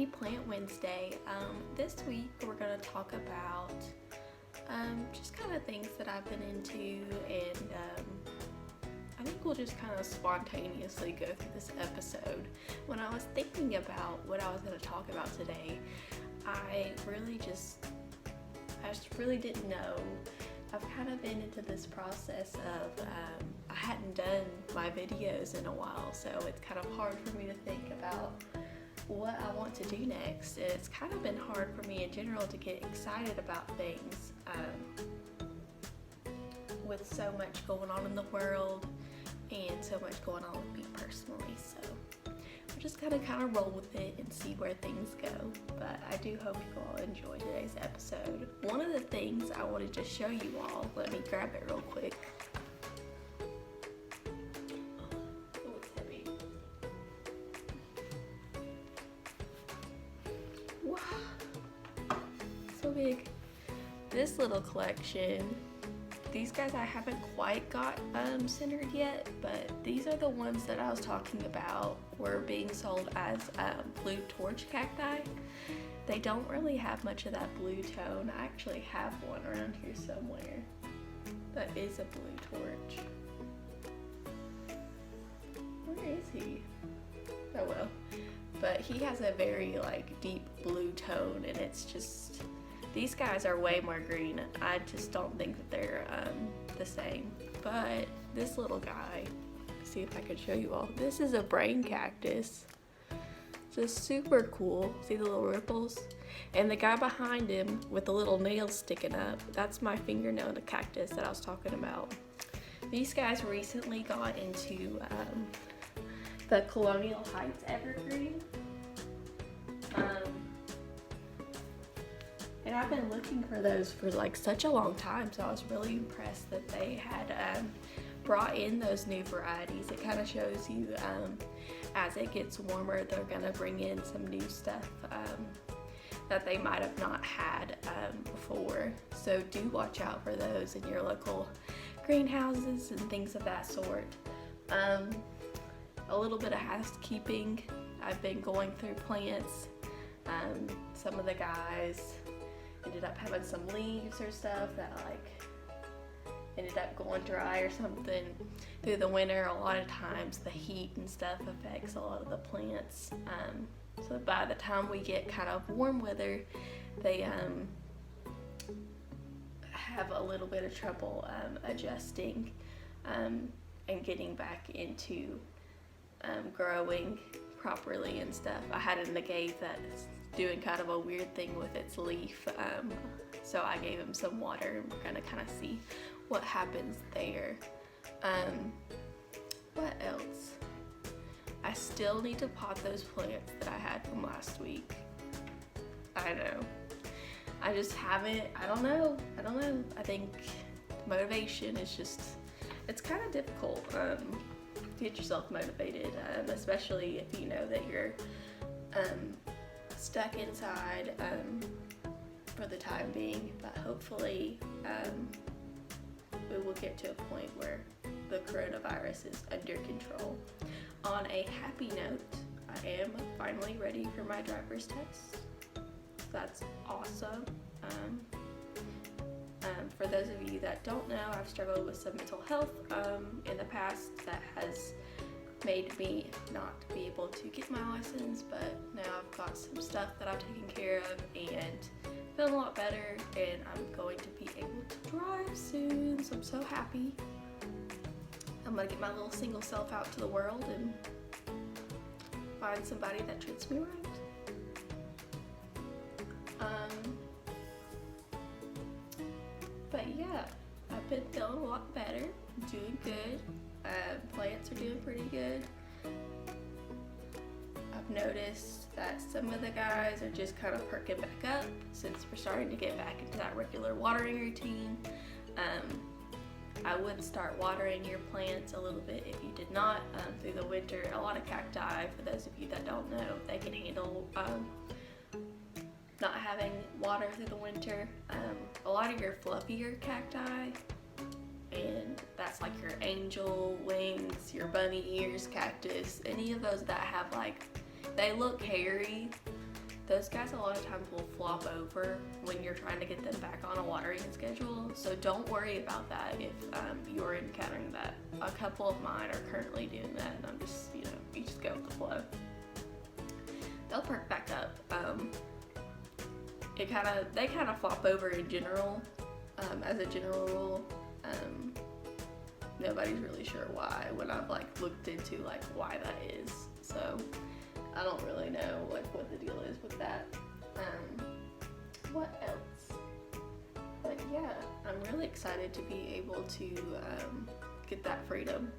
Happy Plant Wednesday. This week we're going to talk about just kind of things that I've been into, and I think we'll just kind of spontaneously go through this episode. When I was thinking about what I was going to talk about today, I just really didn't know. I've kind of been into this process of I hadn't done my videos in a while, so it's kind of hard for me to think about what I want to do next. And it's kind of been hard for me in general to get excited about things with so much going on in the world and so much going on with me personally. So we're just gonna kind of roll with it and see where things go. But I do hope you all enjoy today's episode. One of the things I wanted to show you all, let me grab it real quick. Oh, it's heavy. Wow, so big. This little collection, these guys I haven't quite got centered yet, but these are the ones that I was talking about were being sold as blue torch cacti. They don't really have much of that blue tone. I actually have one around here somewhere that is a blue torch. Where is he? Oh well. But he has a very like deep blue tone, and it's just, these guys are way more green. I just don't think that they're the same. But this little guy, see if I can show you all. This is a brain cactus. Just super cool. See the little ripples? And the guy behind him with the little nails sticking up, that's my fingernail cactus that I was talking about. These guys recently got into the Colonial Heights evergreen. And I've been looking for those for like such a long time, so I was really impressed that they had brought in those new varieties. It kind of shows you as it gets warmer, they're gonna bring in some new stuff that they might have not had before. So do watch out for those in your local greenhouses and things of that sort. A little bit of housekeeping. I've been going through plants. Some of the guys ended up having some leaves or stuff that like ended up going dry or something through the winter. A lot of times the heat and stuff affects a lot of the plants. So by the time we get kind of warm weather, they have a little bit of trouble adjusting and getting back into growing properly and stuff. I had a negate that's doing kind of a weird thing with its leaf, so I gave him some water, and we're gonna kind of see what happens there. What else? I still need to pot those plants that I had from last week. I know. I just haven't. I don't know. I think motivation is just, it's kind of difficult to get yourself motivated, especially if you know that you're stuck inside for the time being. But hopefully we will get to a point where the coronavirus is under control. On a happy note, I am finally ready for my driver's test. That's awesome. For those of you that don't know, I've struggled with some mental health in the past that has made me not be able to get my license, but now I've got some stuff that I'm taking care of and feeling a lot better, and I'm going to be able to drive soon, so I'm so happy. I'm gonna get my little single self out to the world and find somebody that treats me right. But yeah, I've been feeling a lot better, doing good. Plants are doing pretty good. I've noticed that some of the guys are just kind of perking back up since we're starting to get back into that regular watering routine. I would start watering your plants a little bit if you did not through the winter. A lot of cacti, for those of you that don't know, they can handle not having water through the winter. A lot of your fluffier cacti, and that's like your angel wings, your bunny ears cactus, any of those that have like, they look hairy, those guys a lot of times will flop over when you're trying to get them back on a watering schedule. So don't worry about that if you're encountering that. A couple of mine are currently doing that, and I'm just, you just go with the flow. They'll perk back up. They kind of flop over in general, as a general rule. Nobody's really sure why when I've like looked into like why that is. So I don't really know like what the deal is with that. What else? But yeah, I'm really excited to be able to get that freedom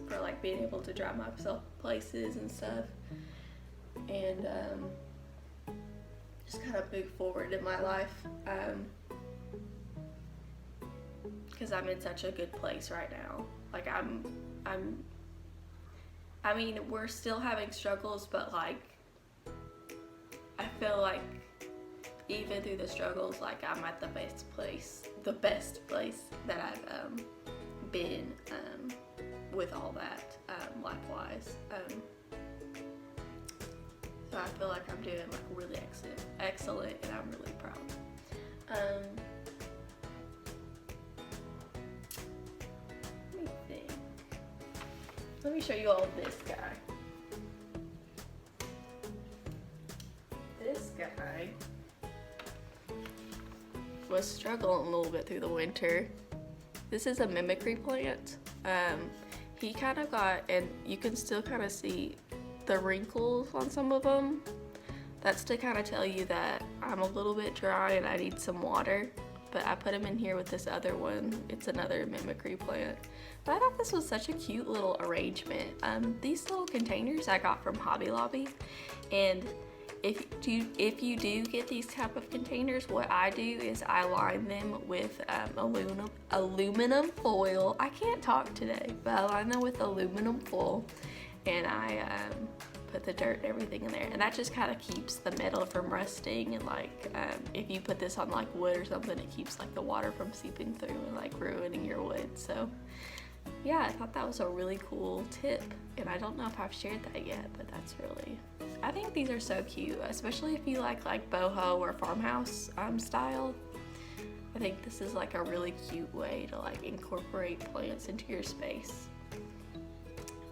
for like being able to drive myself places and stuff, and just kind of move forward in my life, because I'm in such a good place right now. Like I mean, we're still having struggles, but like I feel like even through the struggles, like I'm at the best place that I've been with all that, life-wise. So I feel like I'm doing like really excellent, and I'm really proud. Let me think. Let me show you all this guy. This guy was struggling a little bit through the winter. This is a mimicry plant. He kind of got, and you can still kind of see the wrinkles on some of them. That's to kind of tell you that I'm a little bit dry and I need some water. But I put him in here with this other one. It's another mimicry plant. But I thought this was such a cute little arrangement. These little containers I got from Hobby Lobby, and if you do get these type of containers, what I do is I line them with aluminum foil. I can't talk today, but I line them with aluminum foil, and I put the dirt and everything in there, and that just kind of keeps the metal from rusting. And like if you put this on like wood or something, it keeps like the water from seeping through and like ruining your wood. So yeah, I thought that was a really cool tip, and I don't know if I've shared that yet, but that's really, I think these are so cute, especially if you like boho or farmhouse style. I think this is like a really cute way to like incorporate plants into your space.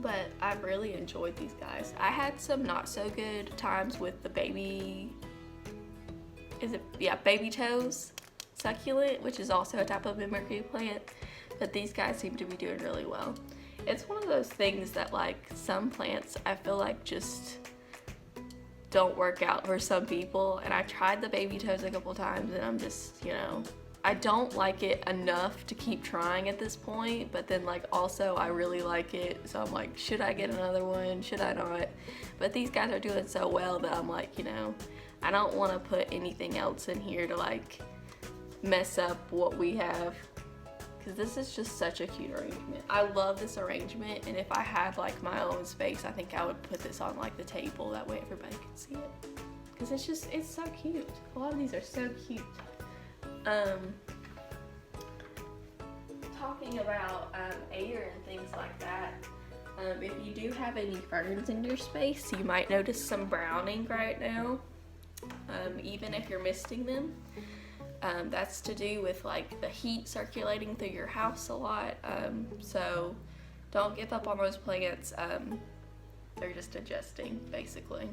But I've really enjoyed these guys. I had some not so good times with the baby toes succulent, which is also a type of mimicry plant, but these guys seem to be doing really well. It's one of those things that like some plants I feel like just don't work out for some people, and I tried the baby toes a couple times, and I'm just, I don't like it enough to keep trying at this point, but then like also I really like it, so I'm like, should I get another one? Should I not? But these guys are doing so well that I'm like, I don't want to put anything else in here to like mess up what we have, because this is just such a cute arrangement. I love this arrangement, and if I had like my own space, I think I would put this on like the table, that way everybody can see it, because it's so cute. A lot of these are so cute. Talking about air and things like that, if you do have any ferns in your space, you might notice some browning right now, even if you're misting them. That's to do with like the heat circulating through your house a lot, so don't give up on those plants. They're just adjusting, basically.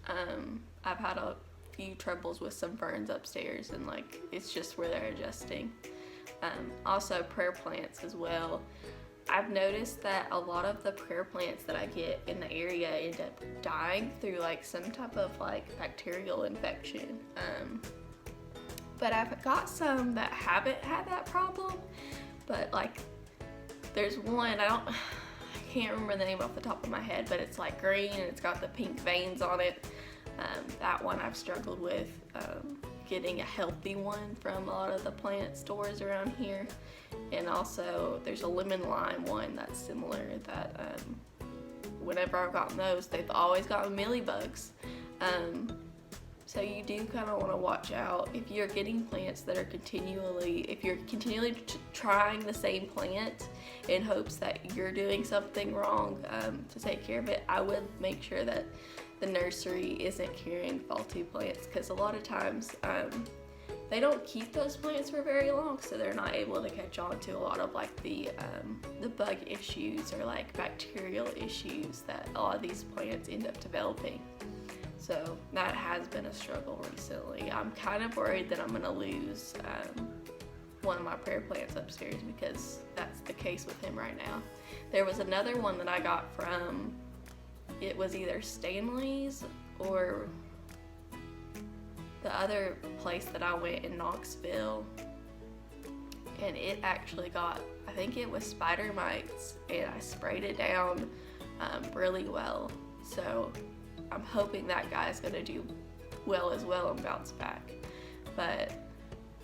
I've had a few troubles with some ferns upstairs, and like it's just where they're adjusting. Also prayer plants as well. I've noticed that a lot of the prayer plants that I get in the area end up dying through like some type of like bacterial infection. But I've got some that haven't had that problem, but like there's one, I can't remember the name off the top of my head, but it's like green and it's got the pink veins on it. That one I've struggled with getting a healthy one from a lot of the plant stores around here. And also there's a lemon lime one that's similar, that whenever I've gotten those, they've always gotten mealybugs. So you do kind of want to watch out if you're getting plants that are continually trying the same plant in hopes that you're doing something wrong to take care of it. I would make sure that the nursery isn't carrying faulty plants, because a lot of times they don't keep those plants for very long, so they're not able to catch on to a lot of like the bug issues or like bacterial issues that a lot of these plants end up developing. So that has been a struggle recently. I'm kind of worried that I'm going to lose one of my prayer plants upstairs, because that's the case with him right now. There was another one that I got from, it was either Stanley's or the other place that I went in Knoxville, and it actually got, I think it was spider mites, and I sprayed it down really well. So I'm hoping that guy's gonna do well as well and bounce back. But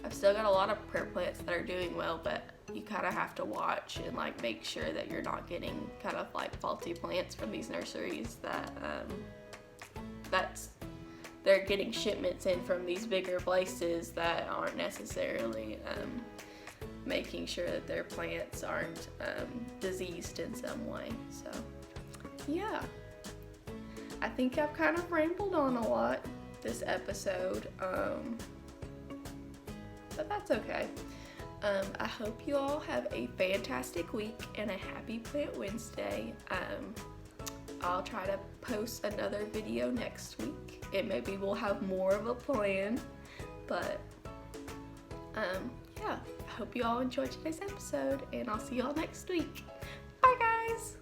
I've still got a lot of prayer plants that are doing well, but you kind of have to watch and like make sure that you're not getting kind of like faulty plants from these nurseries that they're getting shipments in from these bigger places that aren't necessarily making sure that their plants aren't diseased in some way. So yeah, I think I've kind of rambled on a lot this episode, but that's okay. I hope you all have a fantastic week and a happy Plant Wednesday. I'll try to post another video next week, and maybe we'll have more of a plan, but yeah, I hope you all enjoyed today's episode, and I'll see you all next week. Bye guys!